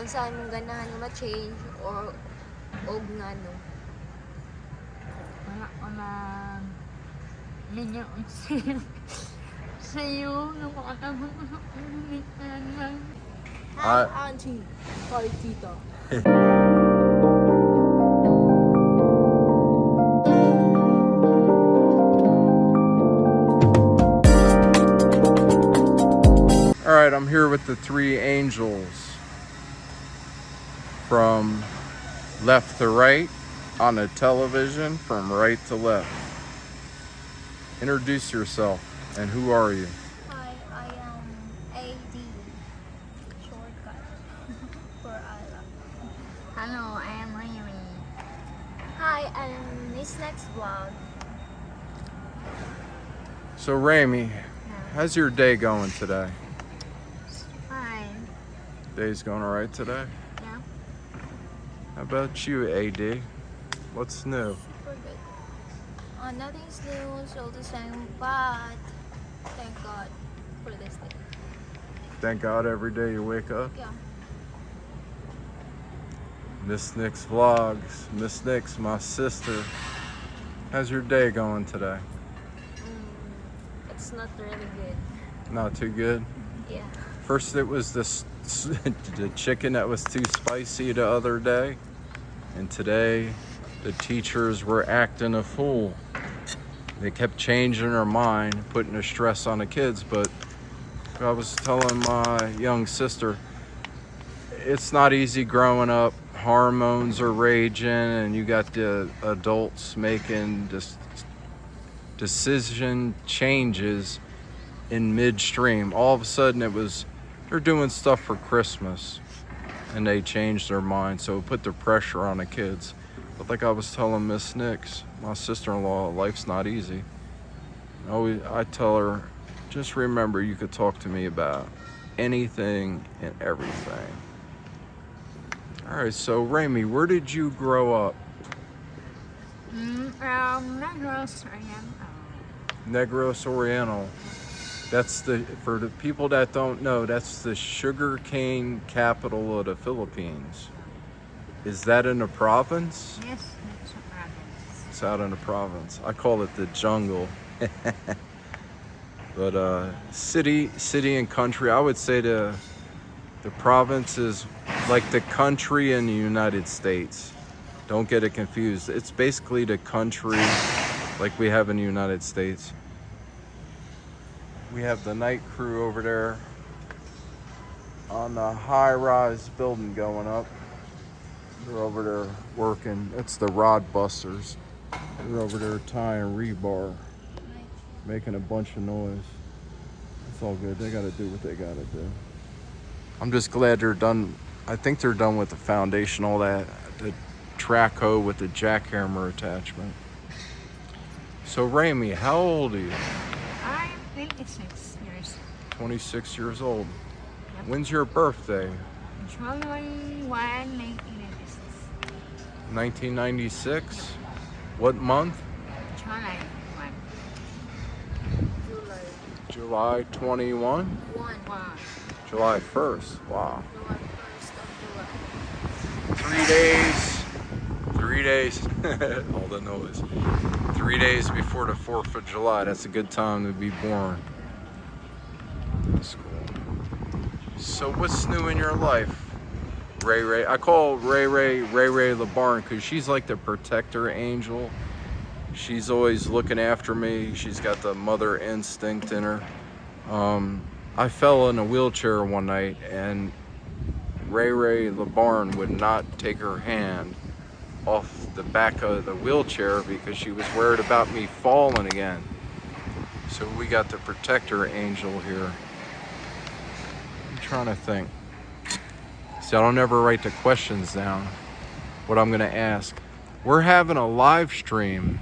saan mong ganahan nga ma-change or og nga no? Wala ko na minyoon sa'yo nung makatabang ko sa pamilitan lang. Hi, Auntie. Sorry, Tito. All right, I'm here with the three angels from left to right on the television, from right to left. Introduce yourself and who are you? Hi, I am AD. Shortcut for Allah. Hello, I am Riri. Hi, I'm Miss Next Vlog. So Rami, how's your day going today? Fine. Day's going all right today? Yeah. How about you, AD? What's new? Super good. Nothing's new, it's all the same, but thank God for this day. Thank God every day you wake up. Yeah. Miss Nix Vlogs. Miss Nix, my sister. How's your day going today? It's not really good. Not too good? Yeah. First it was this the chicken that was too spicy the other day. And today the teachers were acting a fool. They kept changing their mind, putting the stress on the kids. But I was telling my young sister, it's not easy growing up. Hormones are raging and you got the adults making decision changes in midstream. All of a sudden they're doing stuff for Christmas and they changed their mind, so it put the pressure on the kids. But like I was telling Miss Nix, my sister-in-law, life's not easy. I tell her, just remember you could talk to me about anything and everything. All right, so Rami, where did you grow up? Negros Oriental. Negros Oriental. That's for the people that don't know, that's the sugarcane capital of the Philippines. Is that in the province? Yes, it's a province. It's out in the province. I call it the jungle. But city and country, I would say the province is like the country in the United States. Don't get it confused. It's basically the country like we have in the United States. We have the night crew over there on the high-rise building going up. They're over there working. It's the rod busters. They're over there tying rebar, making a bunch of noise. It's all good. They gotta do what they gotta do. I'm just glad they're done. I think they're done with the foundation, all that, the track hoe with the jackhammer attachment. So Rami, how old are you? I'm 26 years. 26 years old. When's your birthday? January 1, 1996. 1996? What month? July 1. July 21? 1. July 1st. Wow. July 1st of July. 3 days. All the noise. 3 days before the 4th of July. That's a good time to be born. That's cool. So what's new in your life? Ray. I call Ray LeBarn because she's like the protector angel. She's always looking after me. She's got the mother instinct in her. I fell in a wheelchair one night and Ray LeBarn would not take her hand off the back of the wheelchair because she was worried about me falling again. So we got the protector angel here. I'm trying to think. See, I don't ever write the questions down, what I'm gonna ask. We're having a live stream,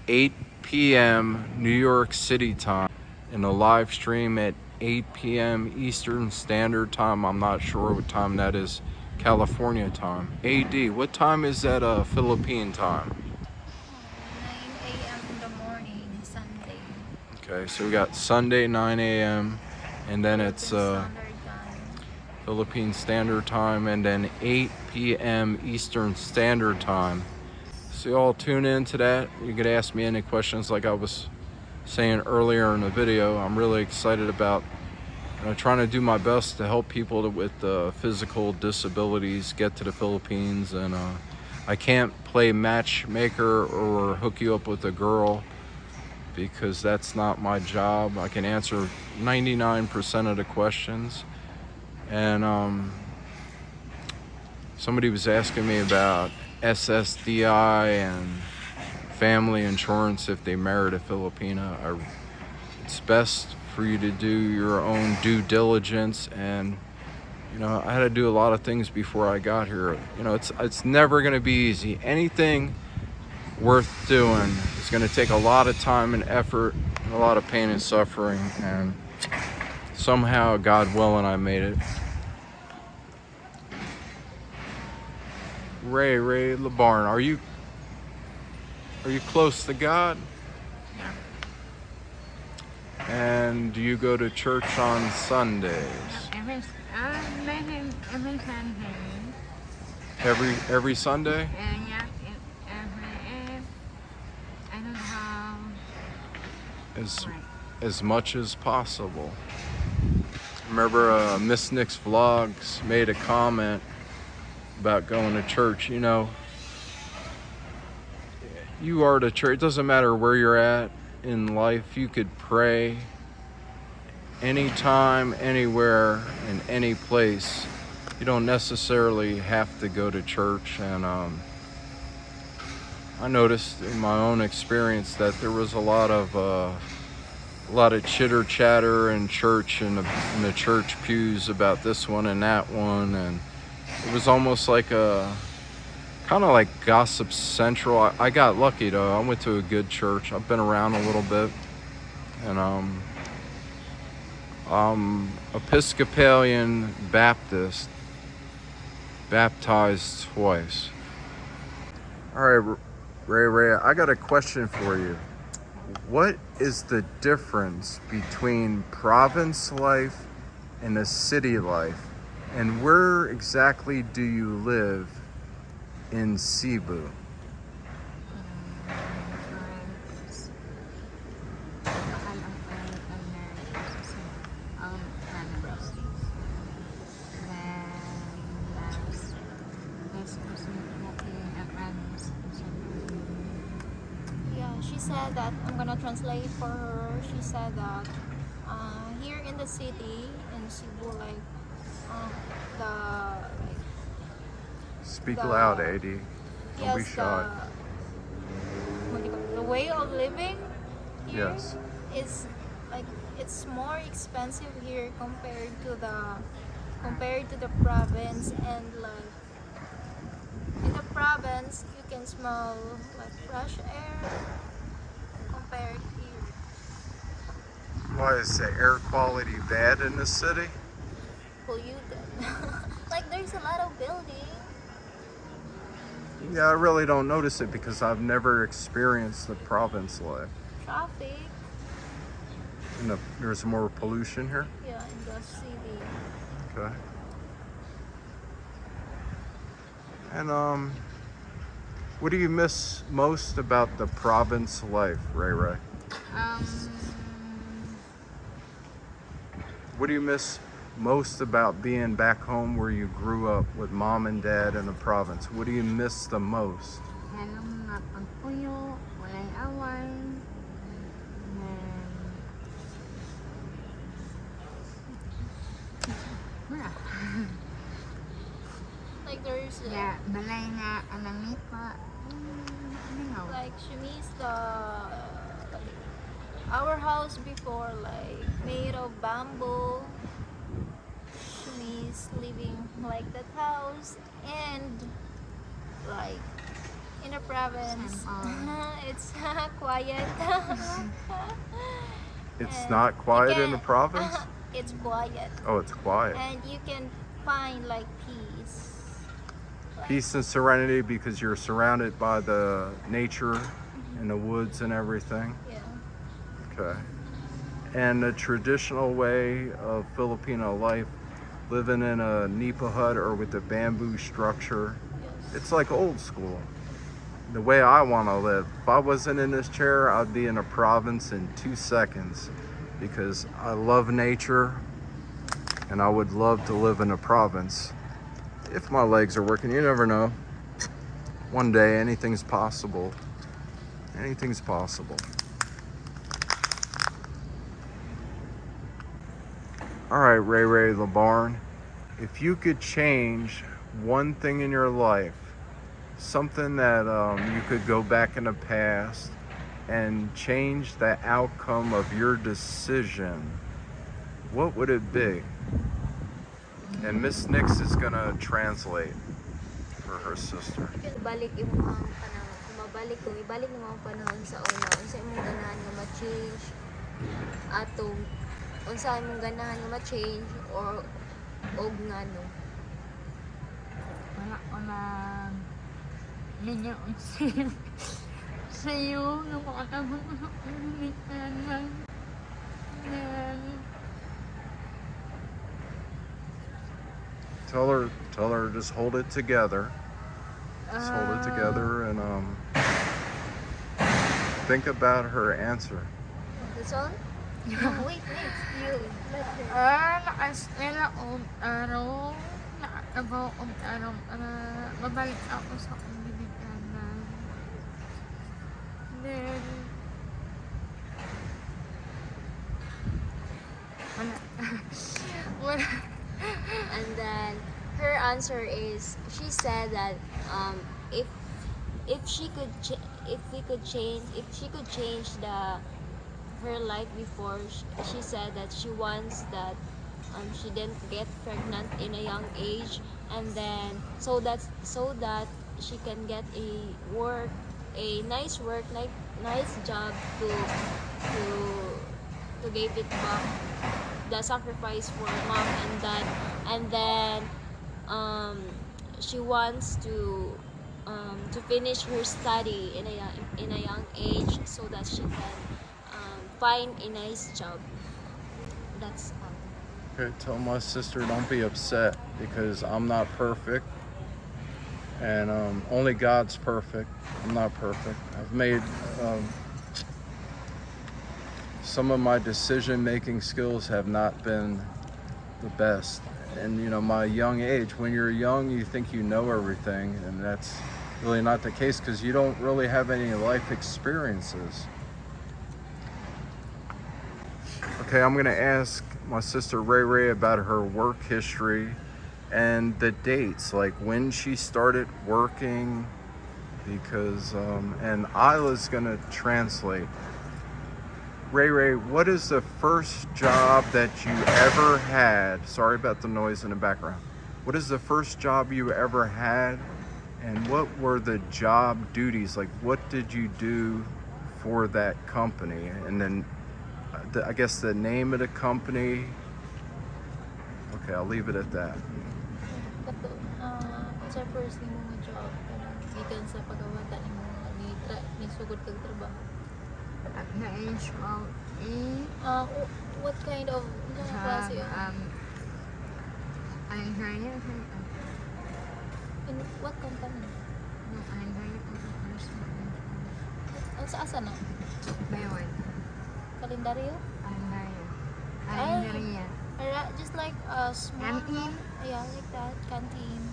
8 p.m. New York City time, and a live stream at 8 p.m. Eastern Standard Time. I'm not sure what time that is, California time. AD, what time is that Philippine time? 9 a.m. in the morning, Sunday. Okay, so we got Sunday 9 a.m. and then it's Standard time. Philippine Standard Time, and then 8 p.m. Eastern Standard Time. So y'all tune in to that. You could ask me any questions like I was saying earlier in the video. I'm really excited about trying to do my best to help people with physical disabilities get to the Philippines. And I can't play matchmaker or hook you up with a girl because that's not my job. I can answer 99% of the questions. And somebody was asking me about SSDI and family insurance if they married a Filipina. It's best for you to do your own due diligence, and I had to do a lot of things before I got here. It's never going to be easy. Anything worth doing is going to take a lot of time and effort and a lot of pain and suffering, and somehow, God willing, I made it. Ray LeBarn, are you close to God? And do you go to church on Sundays? Every Sunday. Every Sunday? Yeah, I don't have As much as possible. Remember Miss Nick's Vlogs made a comment about going to church. You are to church. It doesn't matter where you're at in life. You could pray anytime, anywhere, in any place. You don't necessarily have to go to church. And I noticed in my own experience that there was a lot of chitter chatter in church and in the church pews about this one and that one, and it was almost like kind of like Gossip Central. I got lucky though. I went to a good church. I've been around a little bit, and I'm Episcopalian Baptist, baptized twice. All right, Ray, I got a question for you. What is the difference between province life and a city life? And where exactly do you live in Cebu? She said that I'm gonna translate for her. She said that here in the city in Cebu, Speak the- loud, AD. Don't be yes, shy. the way of living here Yes. is it's more expensive here compared to the province, and in the province you can smell fresh air compared here. Why is the air quality bad in the city? Polluted. There's a lot of building. Yeah, I really don't notice it because I've never experienced the province life. Traffic. And there's more pollution here. Yeah, in the city. Okay. And what do you miss most about the province life, Ray? What do you miss most about being back home where you grew up with mom and dad in the province? What do you miss the most? Walang pagpuyo, walang away. There's Yeah, balay nga alamit pa. she missed our house before, made of bamboo. She missed living like that house, and in the province, it's quiet. It's And not you quiet in the can- province? It's quiet, Oh, it's quiet. and you can find peace. Peace and serenity because you're surrounded by the nature and the woods and everything. Yeah. Okay. And the traditional way of Filipino life, living in a nipa hut or with a bamboo structure. Yes. It's like old school. The way I want to live. If I wasn't in this chair, I'd be in a province in 2 seconds because I love nature and I would love to live in a province. If my legs are working, you never know. One day, anything's possible. Anything's possible. All right, Ray Ray LeBarn, if you could change one thing in your life, something that you could go back in the past and change the outcome of your decision, what would it be? And Miss Nix is gonna translate for her sister. Balik imong panahon. Kung mabalik ko, ibalik mo ang panahon sa una. Unsa imong ganahan nga ma-change atong unsa imong ganahan nga ma-change or og ngano. Wala ko lang ninyo sa'yo na makatabang ko sa ulitan lang. Tell her, just hold it together. Just hold it together and think about her answer. That's all? Wait, you let her. Naka-estela og araw, nakatabaw og araw, babalik ako sa ulitan lang. Then, wala. And then her answer is she said that if she could change her life before, she said that she wants that she didn't get pregnant in a young age, and then so that she can get a nice job to give it back the sacrifice for mom and dad, and then she wants to finish her study in a young age so that she can find a nice job. That's all. Okay, tell my sister don't be upset because I'm not perfect and only God's perfect. I'm not perfect. I've made some of my decision-making skills have not been the best. And you know, my young age, when you're young, you think you know everything, and that's really not the case because you don't really have any life experiences. Okay, I'm gonna ask my sister Ray Ray about her work history and the dates, like when she started working, because and Isla's gonna translate. Ray Ray, what is the first job that you ever had? Sorry about the noise in the background. What is the first job you ever had, and what were the job duties? Like, what did you do for that company? And then I guess the name of the company. Okay, I'll leave it at that. Kato, sa first ni mong job, kanang gikan sa pagawata ni sugod kag trabaho. At the age of 8, What kind of klase yun? I'm hired In what company? no, I'm hired as a person. Sa asa na? By one. Kalendaryo? I'm hired. Ay. I'm hired. Just like a small Canteen? Yeah, like that. Canteen.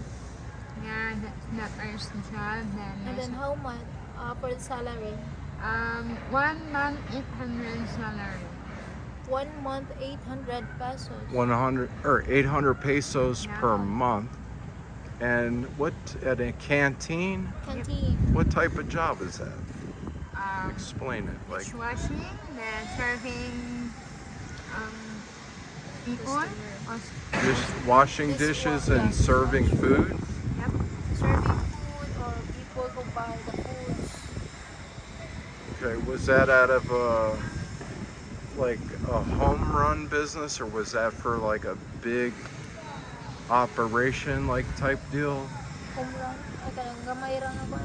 Yeah, that's the first job. And then how much for the salary? 1 month 800 salary. 1 month, 800 pesos. 100 or 800 pesos Yeah. per month. And what at a canteen? Canteen. What type of job is that? Um, Explain it. Like, Dishwashing, then serving people. Customer. just washing dishes and serving food. Yep. Serving food or people who buy the foods. Okay, was that out of like a home run business, or was that for like a big operation like type deal? Home run. Ay, kanang gamay ra nga ba?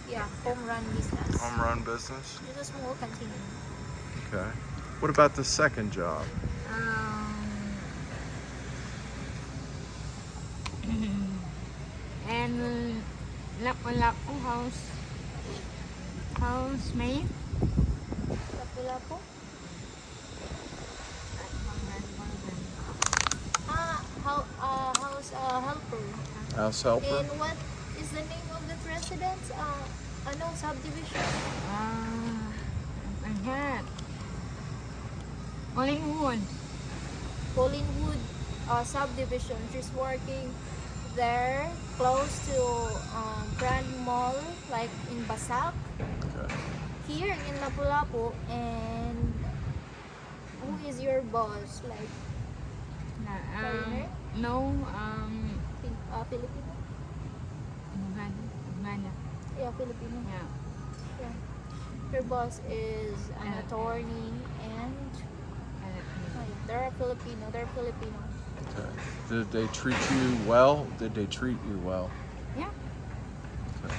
Yeah, home run business. Home run business? This is small canteen. Okay. What about the second job? then Lapu-Lapu housemaid. Lapu-Lapu? House helper. House helper. And what is the name of the residence? Ano, subdivision? I had Collingwood. Collingwood subdivision. She's working there, close to Grand Mall, like in Basak. Okay. Here in Lapu-Lapu. And who is your boss? Like Foreigner? No, Filipino? Uganda. Yeah, Filipino. Yeah. Yeah. Her boss is an attorney and they're Filipino. Okay. Did they treat you well? Did they treat you well? Yeah. Okay.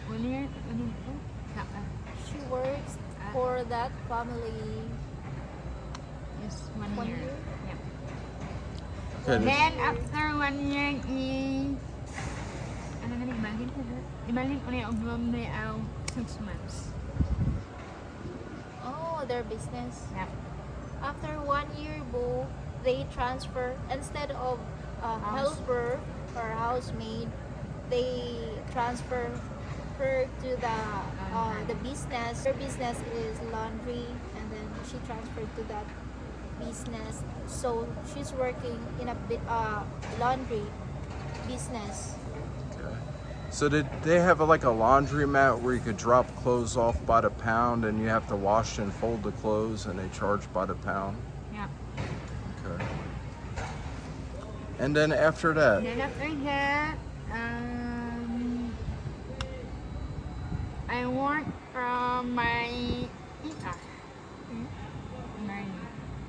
1 year. She works for that family Yes, 1 1 year. year. Yeah. Okay. Then after 1 year, ibalik ulit ang room na 6 months. Oh, their business. Yeah. After 1 year, they transfer instead of helper or housemaid. They transfer her to the business. Her business is laundry, and then she transferred to that business. So she's working in a laundry business. Okay. So did they have like a laundromat where you could drop clothes off by the pound and you have to wash and fold the clothes and they charge by the pound? Yeah. Okay. And then after that, Then after that, I work from my tita.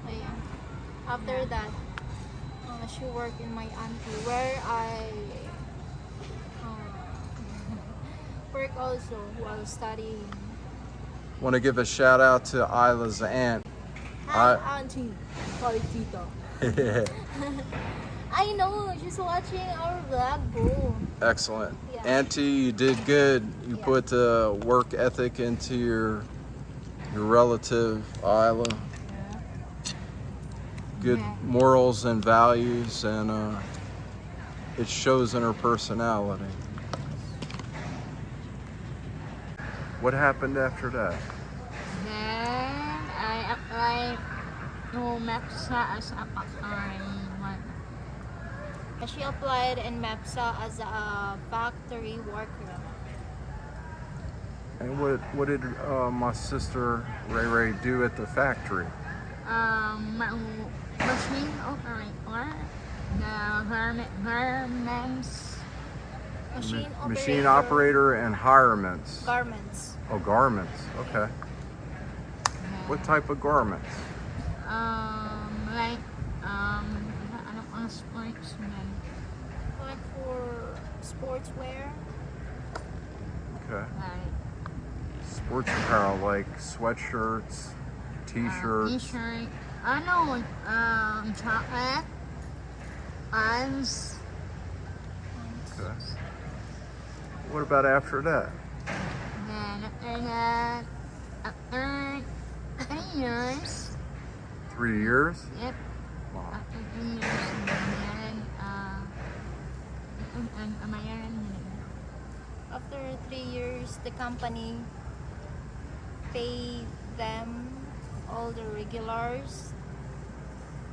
Oh, yeah. After that, she worked in my auntie where I work also while studying. want to give a shout out to Isla's aunt. Hi, auntie. Hi, tita. I know, she's watching our vlog, bro. Excellent. Yeah. Auntie, you did good. You Yeah. put the work ethic into your relative, Isla. Good Yeah. morals and values, and it shows in her personality. What happened after that? Then I applied to MEPSA as a factory worker. She applied in MEPSA as a factory worker. And what did my sister Ray Ray do at the factory? Machine operator, the garments. Machine Machine operator and hirements. Garments. Oh, garments. Okay. What type of garments? Like ano pang sportsman. Like for sportswear. Okay. Like Sports apparel like sweatshirts, t-shirts. t-shirt. Ano, jacket, pants. Okay. What about after that? Then after that, after 3 years, 3 years? yep, Wow. after 3 years, then After 3 years, the company paid them all the regulars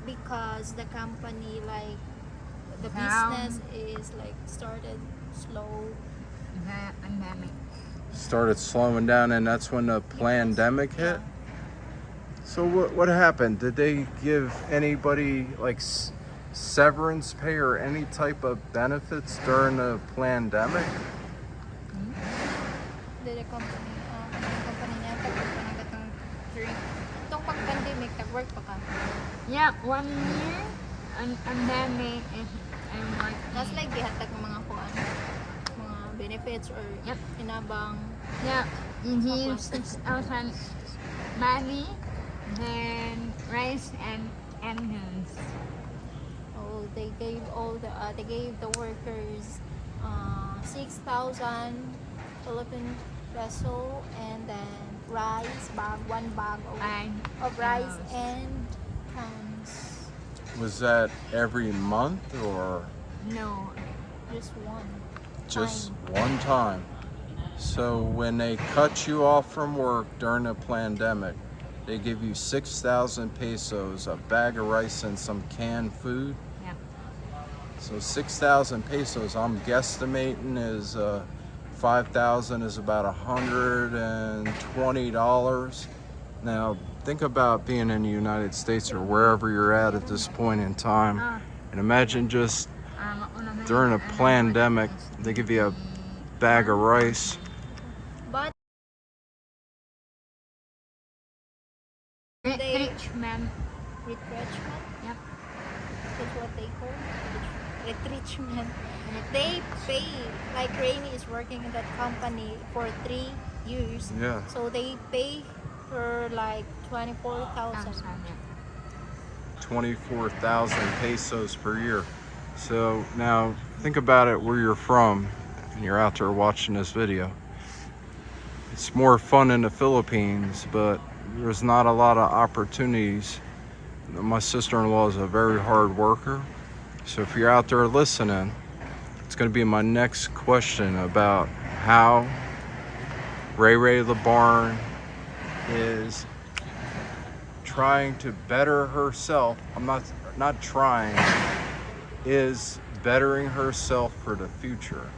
because the company, like, the business is like started slow. the pandemic. Started slowing down, and that's when the pandemic hit. Yeah. So what happened? Did they give anybody like severance pay or any type of benefits during the pandemic? The company, niya, pag-work ka na gatong during itong pag-pandemic, nag-work pa ka. Yeah, 1 year, and then they like That's like gihatag ng mga kuan, mga benefits or Yep. inabang. yeah, you give 6,000 money, then rice and onions. Oh, they gave the workers 6,000 Philippine peso, and then one bag of rice and cans. Was that every month or No. Just one. just Time. one time? So when they cut you off from work during the pandemic, they give you 6,000 pesos, a bag of rice, and some canned food. Yep. So 6,000 pesos, I'm guesstimating is 5,000 is about $120. Now think about being in the United States or wherever you're at this point in time, and imagine just during a pandemic, they give you a bag of rice. But Retrenchment. retrenchment, Yep. that's what they call retrenchment. They pay, like Rainy is working in that company for 3 years. Yeah. So they pay her like 24,000. 24,000 pesos per year. So now think about it where you're from and you're out there watching this video. It's more fun in the Philippines, but there's not a lot of opportunities. My sister-in-law is a very hard worker. So if you're out there listening, it's going to be my next question about how Ray LeBarn is trying to better herself. I'm not trying, is bettering herself for the future.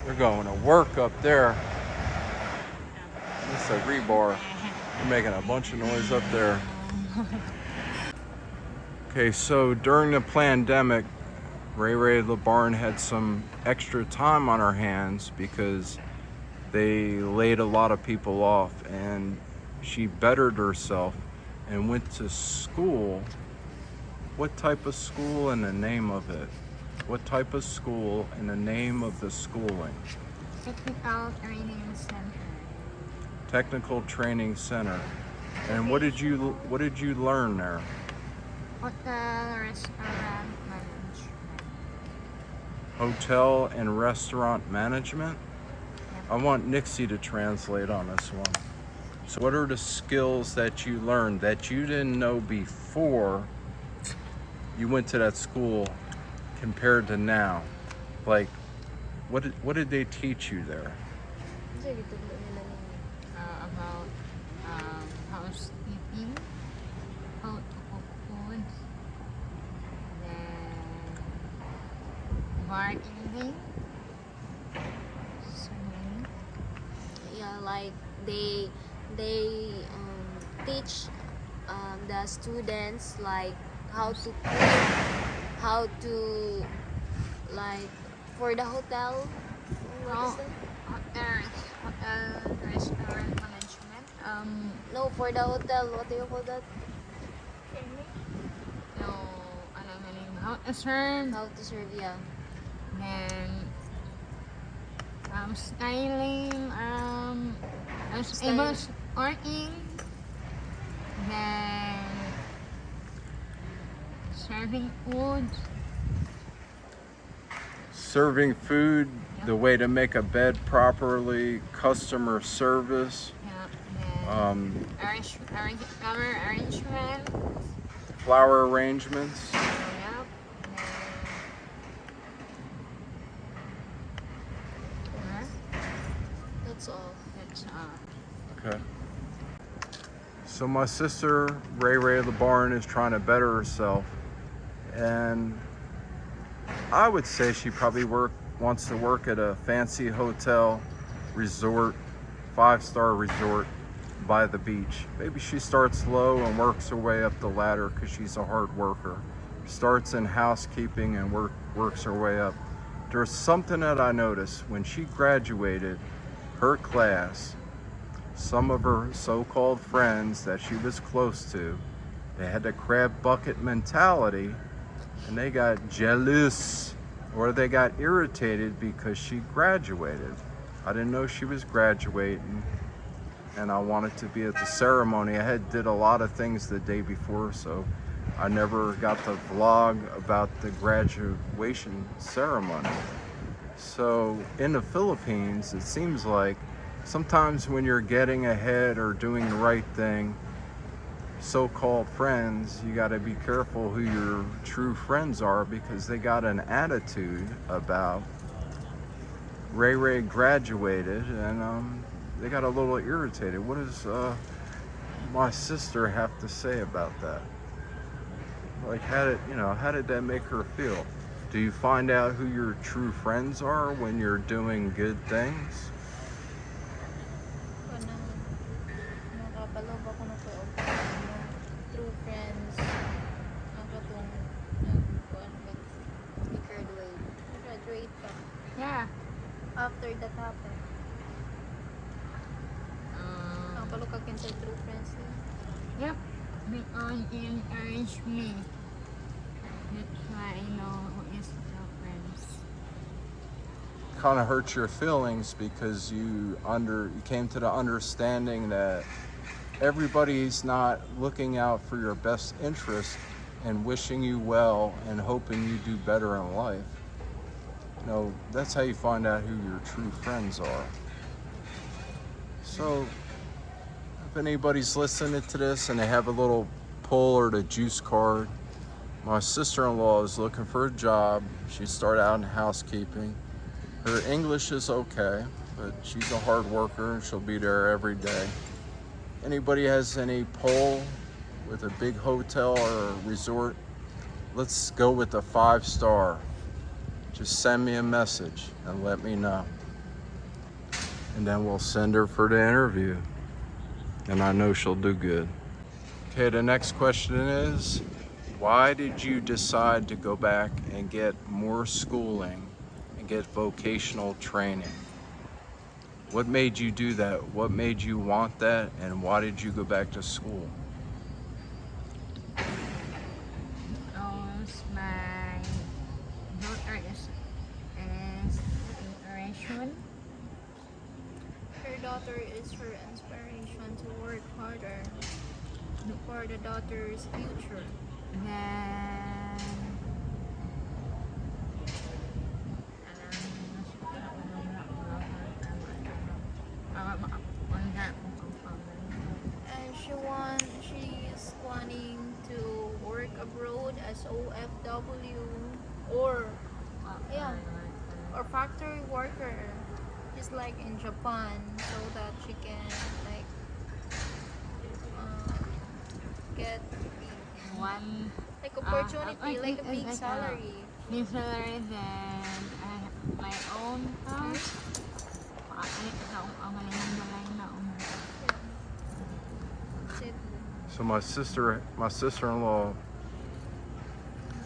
They're going to work up there. It's a rebar. They're making a bunch of noise up there. Okay, so during the pandemic, Ray LeBarn had some extra time on her hands because they laid a lot of people off, and she bettered herself and went to school. What type of school and the name of it? What type of school and the name of the schooling? Technical Training Center. Technical Training Center. And what did you learn there? Hotel Restaurant Management. Hotel and restaurant management? I want Nixie to translate on this one. So what are the skills that you learned that you didn't know before you went to that school compared to now? Like, what did they teach you there? About housekeeping, how to cook food, then bartending. So many. Yeah, like they teach the students like how to cook, how to like for the hotel. What is it? Hotel restaurant management. No, for the hotel. What do you call that? No, ano meaning how to serve, How to serve, yeah. then styling, Styling. able working, then serving food. Serving food, the way to make a bed properly, customer service, Yeah, then flower arrangement. flower arrangements. Yep. That's all. That's Okay. So my sister, Ray LeBarn, is trying to better herself, and I would say she probably wants to work at a fancy hotel, resort, 5-star resort by the beach. Maybe she starts low and works her way up the ladder because she's a hard worker. Starts in housekeeping and works her way up. There's something that I noticed when she graduated her class. Some of her so-called friends that she was close to, they had the crab bucket mentality, and they got jealous or they got irritated because she graduated. I didn't know she was graduating, and I wanted to be at the ceremony. I did a lot of things the day before, so I never got to vlog about the graduation ceremony. So in the Philippines, it seems like sometimes when you're getting ahead or doing the right thing, so-called friends, you got to be careful who your true friends are, because they got an attitude about Ray Ray graduated, and they got a little irritated. What does my sister have to say about that? Like, how did that make her feel? Do you find out who your true friends are when you're doing good things? Kanang nakapalob ako na to og true friends. Ang katong nagkuan graduate pa. Yeah. After that happened. Nakapalo ka kinsa true friends niya. Yep. Because he encouraged me. That's why I know who is your friends. Kind of hurts your feelings because you came to the understanding that everybody's not looking out for your best interest and wishing you well and hoping you do better in life. That's how you find out who your true friends are. So if anybody's listening to this and they have a little pull or the juice card, my sister-in-law is looking for a job. She started out in housekeeping. Her English is okay, but she's a hard worker and she'll be there every day. Anybody has any pull with a big hotel or a resort, let's go with a 5-star. Just send me a message and let me know. And then we'll send her for the interview. And I know she'll do good. Okay, the next question is, why did you decide to go back and get more schooling and get vocational training? What made you do that? What made you want that? And why did you go back to school? Because my daughter is inspiration. Her daughter is her inspiration to work harder for the daughter's future. Then And she is planning to work abroad as OFW or factory worker, just like in Japan, so that she can get one opportunity, like a big salary. big salary, then I have my own house. That's it. So my sister-in-law,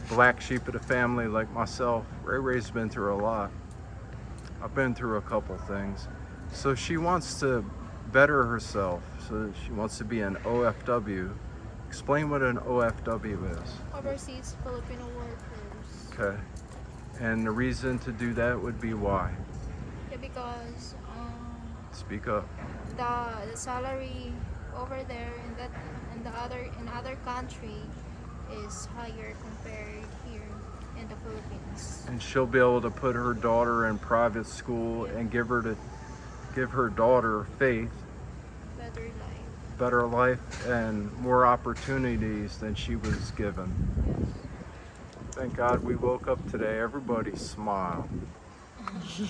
black sheep of the family like myself, Ray Ray's been through a lot. I've been through a couple things. So she wants to better herself. So she wants to be an OFW. Explain what an OFW is. Overseas Filipino workers. Okay. And the reason to do that would be why? Yeah, because Speak up. the salary over there in other country is higher compared here in the Philippines. And she'll be able to put her daughter in private school and give her daughter faith, better life, and more opportunities than she was given. Thank God we woke up today. Everybody smiled.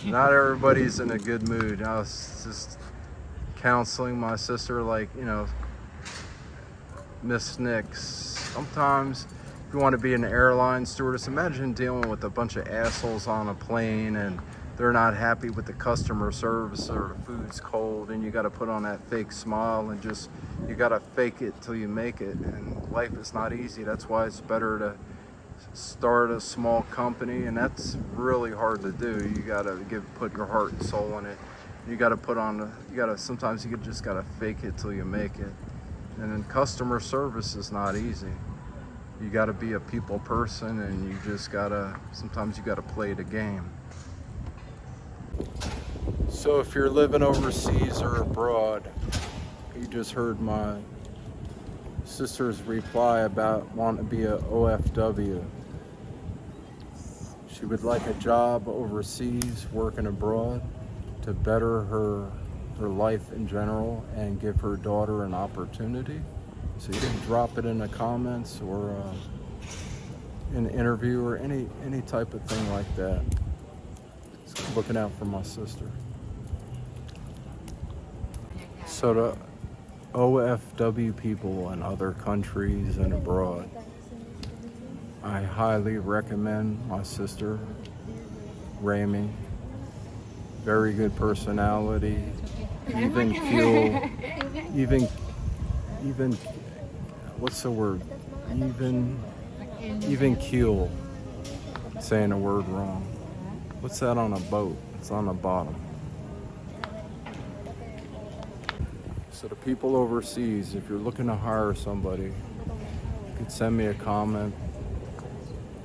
Not everybody's in a good mood. I was just counseling my sister, Miss Nix. Sometimes if you want to be an airline stewardess, imagine dealing with a bunch of assholes on a plane and they're not happy with the customer service or the food's cold, and you got to put on that fake smile and you got to fake it till you make it. And life is not easy. That's why it's better to start a small company, and that's really hard to do. You got to put your heart and soul in it. You got to sometimes you just got to fake it till you make it. And then customer service is not easy. You got to be a people person, and sometimes you got to play the game. So if you're living overseas or abroad, you just heard my sister's reply about wanting to be a OFW. She would like a job overseas, working abroad, to better her life in general and give her daughter an opportunity. So you can drop it in the comments or in an interview or any type of thing like that. Just looking out for my sister. So the OFW people in other countries and abroad, I highly recommend my sister, Rami. Very good personality, even keel, even what's the word? Even keel. Saying a word wrong. What's that on a boat? It's on the bottom. So the people overseas, if you're looking to hire somebody, you could send me a comment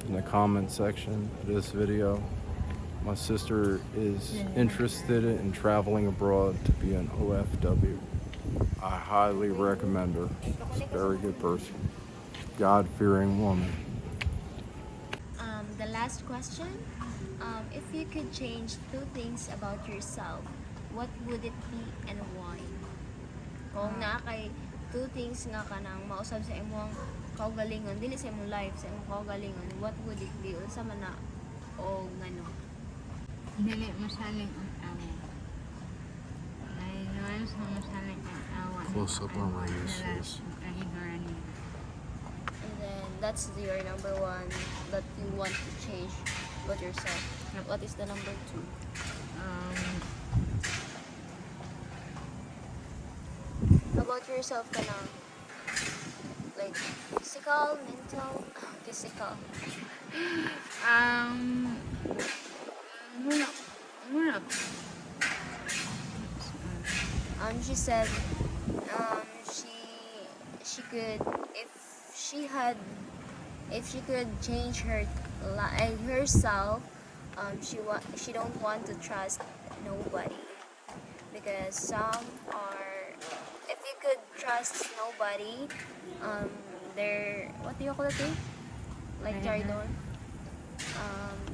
in the comment section of this video. My sister is interested in traveling abroad to be an OFW. I highly recommend her. She's a very good person. God-fearing woman. The last question. If you could change 2 things about yourself, what would it be and why? Kung naa kay 2 things nga kanang mausab sa imong kaugalingon, dili sa imong life, sa imong kaugalingon, what would it be? Unsa man na o ngano? Dili masaling ang awa. Ay, naman sa masaling ang awa. Close up on my useless. And then that's your number 1 that you want to change about yourself. What is the number 2? About yourself ka na, like physical, mental, physical. Muna. She said, she could, if she could change herself, she don't want to trust nobody, because some are, if you could trust nobody, they're, what do you call it? Like Jaridor.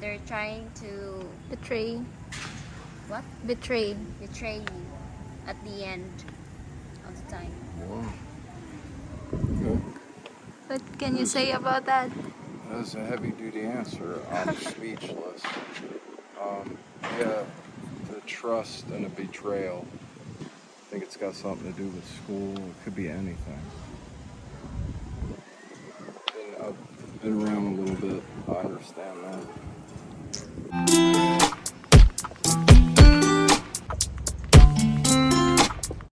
They're trying to Betray. what? Betray. Betray you at the end of the time. Wow. Okay. What can you say about that? That's a heavy-duty answer. I'm speechless. Yeah, the trust and the betrayal. I think it's got something to do with school. It could be anything. I've been around a little bit. I understand that.